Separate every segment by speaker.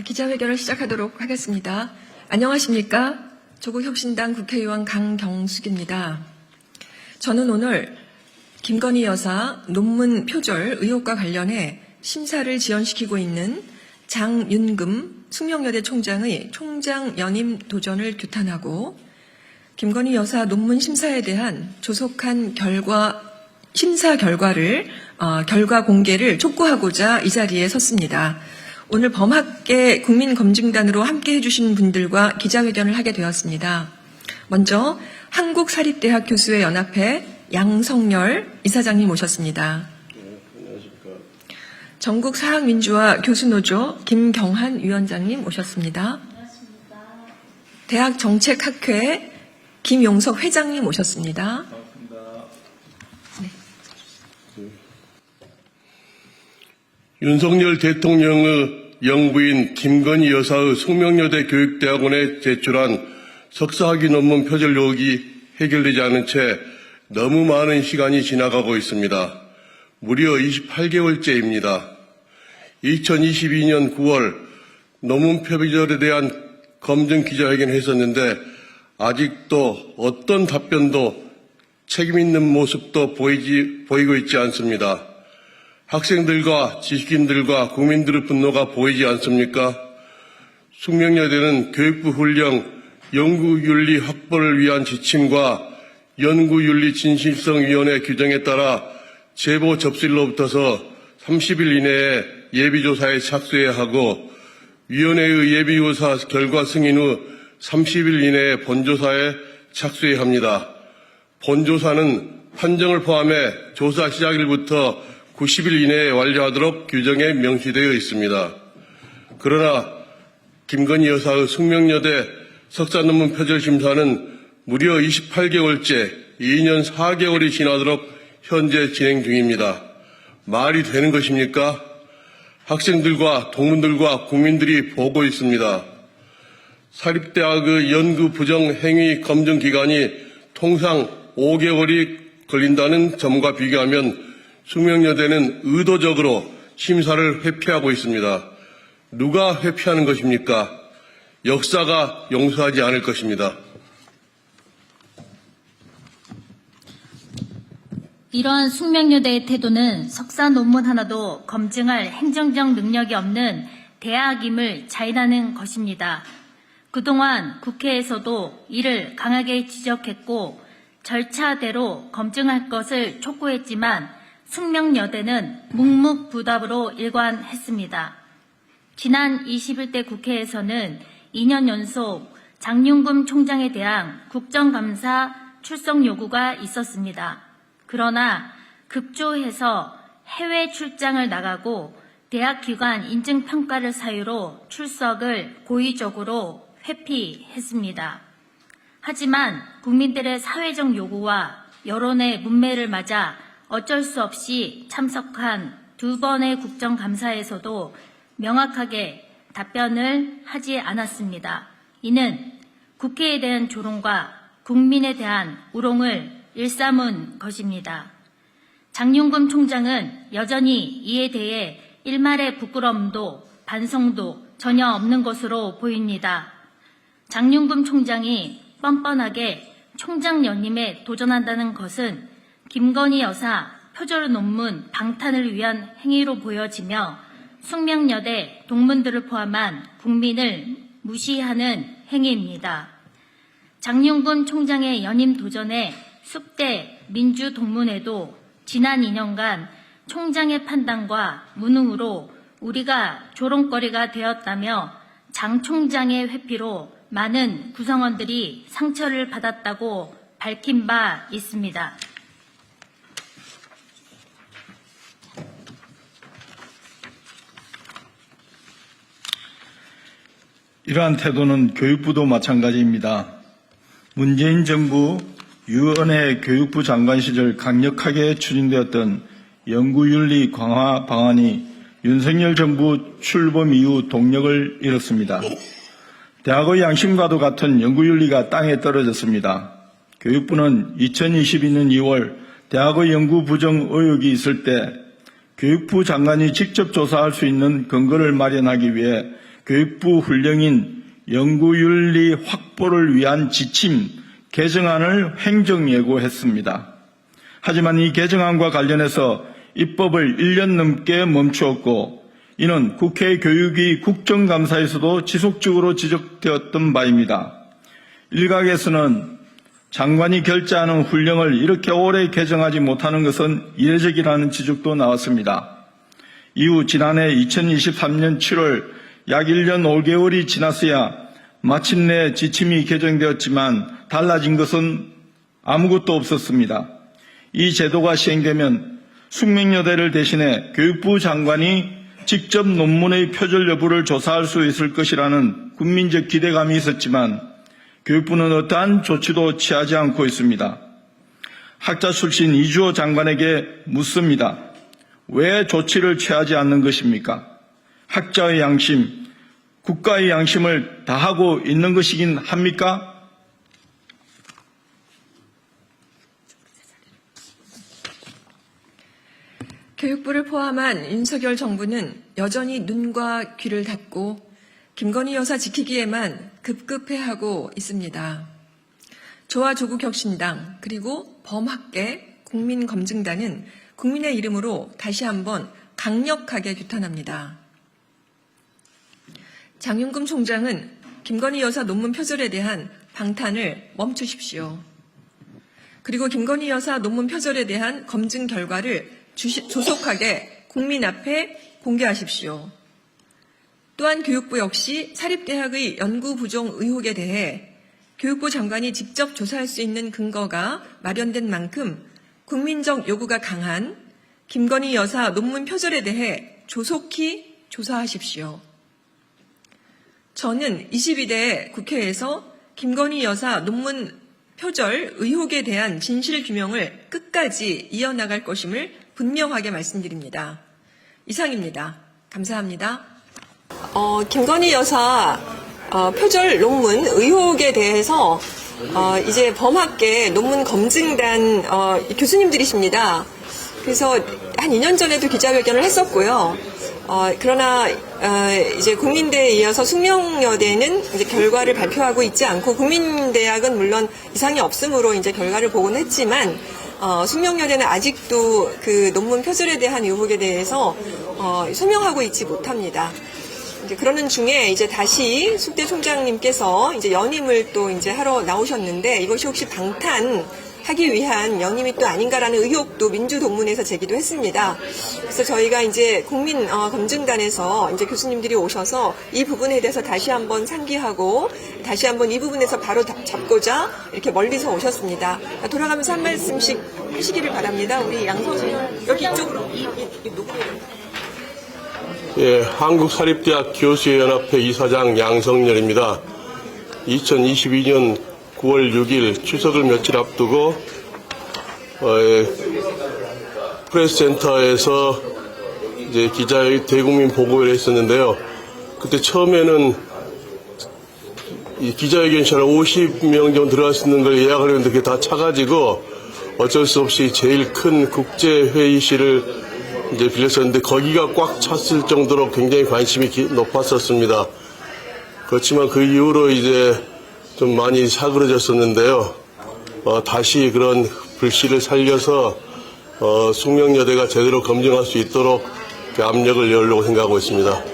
Speaker 1: 기자회견을 시작하도록 하겠습니다. 안녕하십니까? 조국혁신당 국회의원 강경숙입니다. 저는 오늘 김건희 여사 논문 표절 의혹과 관련해 심사를 지연시키고 있는 장윤금 숙명여대 총장의 총장 연임 도전을 규탄하고 김건희 여사 논문 심사에 대한 조속한 심사 결과 공개를 촉구하고자 이 자리에 섰습니다. 오늘 범학계 국민검증단으로 함께 해주신 분들과 기자회견을 하게 되었습니다. 먼저 한국사립대학 교수회 연합회 양성열 이사장님 모셨습니다.
Speaker 2: 안녕하십니까.
Speaker 1: 전국사학민주화 교수노조 김경한 위원장님 모셨습니다.
Speaker 3: 반갑습니다.
Speaker 1: 대학정책학회 김용석 회장님 모셨습니다.
Speaker 2: 반갑습니다. 윤석열 대통령의 영부인 김건희 여사의 숙명여대 교육대학원에 제출한 석사학위 논문 표절 의혹이 해결되지 않은 채 너무 많은 시간이 지나가고 있습니다. 무려 28개월째입니다. 2022년 9월 논문 표절에 대한 검증 기자회견을 했었는데 아직도 어떤 답변도 책임 있는 모습도 보이고 있지 않습니다. 학생들과 지식인들과 국민들의 분노가 보이지 않습니까? 숙명여대는 교육부 훈령 연구윤리 확보를 위한 지침과 연구윤리 진실성위원회 규정에 따라 제보 접수일로부터서 30일 이내에 예비조사에 착수해야 하고 위원회의 예비조사 결과 승인 후 30일 이내에 본조사에 착수해야 합니다. 본조사는 판정을 포함해 조사 시작일부터 90일 이내에 완료하도록 규정에 명시되어 있습니다. 그러나 김건희 여사의 숙명여대 석사논문 표절 심사는 무려 28개월째 2년 4개월이 지나도록 현재 진행 중입니다. 말이 되는 것입니까? 학생들과 동문들과 국민들이 보고 있습니다. 사립대학의 연구 부정 행위 검증 기간이 통상 5개월이 걸린다는 점과 비교하면 숙명여대는 의도적으로 심사를 회피하고 있습니다. 누가 회피하는 것입니까? 역사가 용서하지 않을 것입니다.
Speaker 3: 이러한 숙명여대의 태도는 석사 논문 하나도 검증할 행정적 능력이 없는 대학임을 자인하는 것입니다. 그동안 국회에서도 이를 강하게 지적했고 절차대로 검증할 것을 촉구했지만 숙명여대는 묵묵부답으로 일관했습니다. 지난 21대 국회에서는 2년 연속 장윤금 총장에 대한 국정감사 출석 요구가 있었습니다. 그러나 급조해서 해외 출장을 나가고 대학기관 인증평가를 사유로 출석을 고의적으로 회피했습니다. 하지만 국민들의 사회적 요구와 여론의 문매를 맞아 어쩔 수 없이 참석한 2번의 국정감사에서도 명확하게 답변을 하지 않았습니다. 이는 국회에 대한 조롱과 국민에 대한 우롱을 일삼은 것입니다. 장윤금 총장은 여전히 이에 대해 일말의 부끄러움도 반성도 전혀 없는 것으로 보입니다. 장윤금 총장이 뻔뻔하게 총장 연임에 도전한다는 것은 김건희 여사 표절 논문 방탄을 위한 행위로 보여지며 숙명여대 동문들을 포함한 국민을 무시하는 행위입니다. 장윤금 총장의 연임 도전에 숙대 민주동문회도 지난 2년간 총장의 판단과 무능으로 우리가 조롱거리가 되었다며 장 총장의 회피로 많은 구성원들이 상처를 받았다고 밝힌 바 있습니다.
Speaker 4: 이러한 태도는 교육부도 마찬가지입니다. 문재인 정부 유은혜 교육부 장관 시절 강력하게 추진되었던 연구윤리 강화 방안이 윤석열 정부 출범 이후 동력을 잃었습니다. 대학의 양심과도 같은 연구윤리가 땅에 떨어졌습니다. 교육부는 2022년 2월 대학의 연구 부정 의혹이 있을 때 교육부 장관이 직접 조사할 수 있는 근거를 마련하기 위해 교육부 훈령인 연구윤리 확보를 위한 지침 개정안을 행정예고했습니다. 하지만 이 개정안과 관련해서 입법을 1년 넘게 멈추었고 이는 국회 교육위 국정감사에서도 지속적으로 지적되었던 바입니다. 일각에서는 장관이 결재하는 훈령을 이렇게 오래 개정하지 못하는 것은 이례적이라는 지적도 나왔습니다. 이후 지난해 2023년 7월 약 1년 5개월이 지났어야 마침내 지침이 개정되었지만 달라진 것은 아무것도 없었습니다. 이 제도가 시행되면 숙명여대를 대신해 교육부 장관이 직접 논문의 표절 여부를 조사할 수 있을 것이라는 국민적 기대감이 있었지만 교육부는 어떠한 조치도 취하지 않고 있습니다. 학자 출신 이주호 장관에게 묻습니다. 왜 조치를 취하지 않는 것입니까? 학자의 양심, 국가의 양심을 다하고 있는 것이긴 합니까?
Speaker 1: 교육부를 포함한 윤석열 정부는 여전히 눈과 귀를 닫고 김건희 여사 지키기에만 급급해하고 있습니다. 조화조국혁신당 그리고 범학계 국민검증단은 국민의 이름으로 다시 한번 강력하게 규탄합니다. 장윤금 총장은 김건희 여사 논문 표절에 대한 방탄을 멈추십시오. 그리고 김건희 여사 논문 표절에 대한 검증 결과를 조속하게 국민 앞에 공개하십시오. 또한 교육부 역시 사립대학의 연구 부정 의혹에 대해 교육부 장관이 직접 조사할 수 있는 근거가 마련된 만큼 국민적 요구가 강한 김건희 여사 논문 표절에 대해 조속히 조사하십시오. 저는 22대 국회에서 김건희 여사 논문 표절 의혹에 대한 진실 규명을 끝까지 이어나갈 것임을 분명하게 말씀드립니다. 이상입니다. 감사합니다. 김건희 여사 표절 논문 의혹에 대해서 이제 범학계 논문 검증단 교수님들이십니다. 그래서 한 2년 전에도 기자회견을 했었고요. 그러나 이제 국민대에 이어서 숙명여대는 이제 결과를 발표하고 있지 않고 국민대학은 물론 이상이 없으므로 이제 결과를 보고는 했지만 숙명여대는 아직도 그 논문 표절에 대한 의혹에 대해서 소명하고 있지 못합니다. 이제 그러는 중에 이제 다시 숙대 총장님께서 이제 연임을 또 이제 하러 나오셨는데 이것이 혹시 방탄하기 위한 연임이 또 아닌가라는 의혹도 민주동문에서 제기도 했습니다. 그래서 저희가 이제 국민검증단에서 이제 교수님들이 오셔서 이 부분에 대해서 다시 한번 상기하고 다시 한번 이 부분에서 바로 잡고자 이렇게 멀리서 오셨습니다. 돌아가면서 한 말씀씩 하시기를 바랍니다. 우리 양선생 여기 이쪽으로 이 녹음을.
Speaker 2: 예, 한국사립대학 교수연합회 이사장 양성렬입니다. 2022년 9월 6일 추석을 며칠 앞두고 프레스센터에서 이제 기자의 대국민 보고회를 했었는데요. 그때 처음에는 이 기자회견실에 50명 정도 들어갈 수 있는 걸 예약하려는데 그게 다 차가지고 어쩔 수 없이 제일 큰 국제회의실을 이제 빌렸었는데 거기가 꽉 찼을 정도로 굉장히 관심이 높았었습니다. 그렇지만 그 이후로 이제 좀 많이 사그러졌었는데요. 다시 그런 불씨를 살려서 숙명여대가 제대로 검증할 수 있도록 압력을 넣으려고 생각하고 있습니다.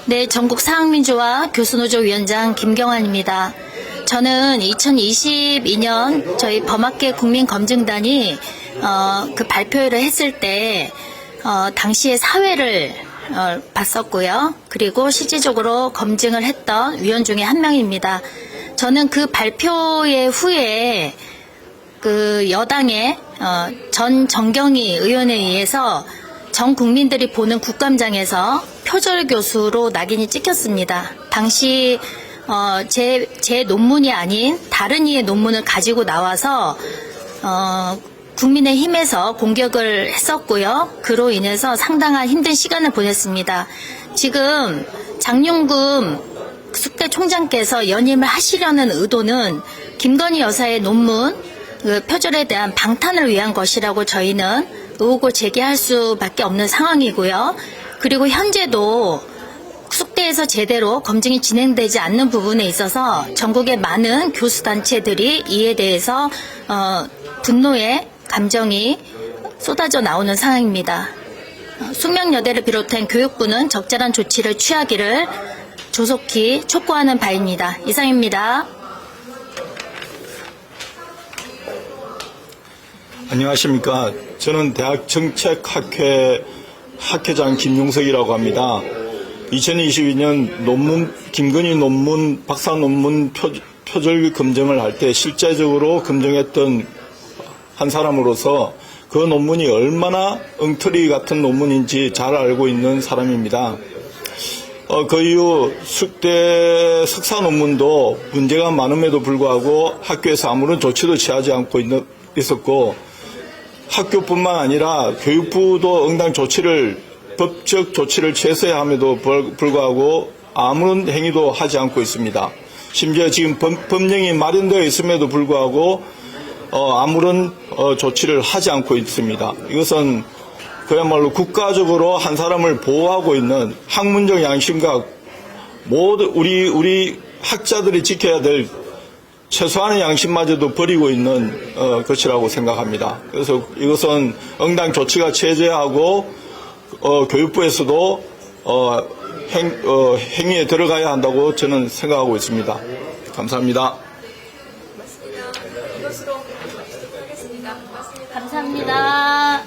Speaker 3: 네, 전국사학민주화 교수노조 위원장 김경환입니다. 저는 2022년 저희 범학계 국민검증단이 그 발표를 했을 때 당시의 사회를 봤었고요. 그리고 실질적으로 검증을 했던 위원 중에 한 명입니다. 저는 그 발표의 후에 그 여당의 전 정경희 의원에 의해서 전 국민들이 보는 국감장에서 표절 교수로 낙인이 찍혔습니다. 당시 제 논문이 아닌 다른 이의 논문을 가지고 나와서 국민의힘에서 공격을 했었고요. 그로 인해서 상당한 힘든 시간을 보냈습니다. 지금 장윤금 숙대 총장께서 연임을 하시려는 의도는 김건희 여사의 논문 그 표절에 대한 방탄을 위한 것이라고 저희는 의혹을 제기할 수밖에 없는 상황이고요. 그리고 현재도 숙대에서 제대로 검증이 진행되지 않는 부분에 있어서 전국의 많은 교수단체들이 이에 대해서 분노의 감정이 쏟아져 나오는 상황입니다. 숙명여대를 비롯한 교육부는 적절한 조치를 취하기를 조속히 촉구하는 바입니다. 이상입니다.
Speaker 4: 안녕하십니까. 저는 대학정책학회 학회장 김용석이라고 합니다. 2022년 김건희 논문, 박사 논문 표절 검증을 할 때 실제적으로 검증했던 한 사람으로서 그 논문이 얼마나 엉터리 같은 논문인지 잘 알고 있는 사람입니다. 그 이후 숙대 석사 논문도 문제가 많음에도 불구하고 학교에서 아무런 조치도 취하지 않고 있었고, 학교뿐만 아니라 교육부도 응당 법적 조치를 취했어야 함에도 불구하고 아무런 행위도 하지 않고 있습니다. 심지어 지금 법령이 마련되어 있음에도 불구하고 아무런 조치를 하지 않고 있습니다. 이것은 그야말로 국가적으로 한 사람을 보호하고 있는 학문적 양심과 모두 우리 학자들이 지켜야 될 최소한의 양심마저도 버리고 있는 것이라고 생각합니다. 그래서 이것은 응당 조치가 취해져야 하고 교육부에서도 행위에 들어가야 한다고 저는 생각하고 있습니다. 감사합니다.
Speaker 1: 이것으로 하겠습니다.
Speaker 3: 감사합니다.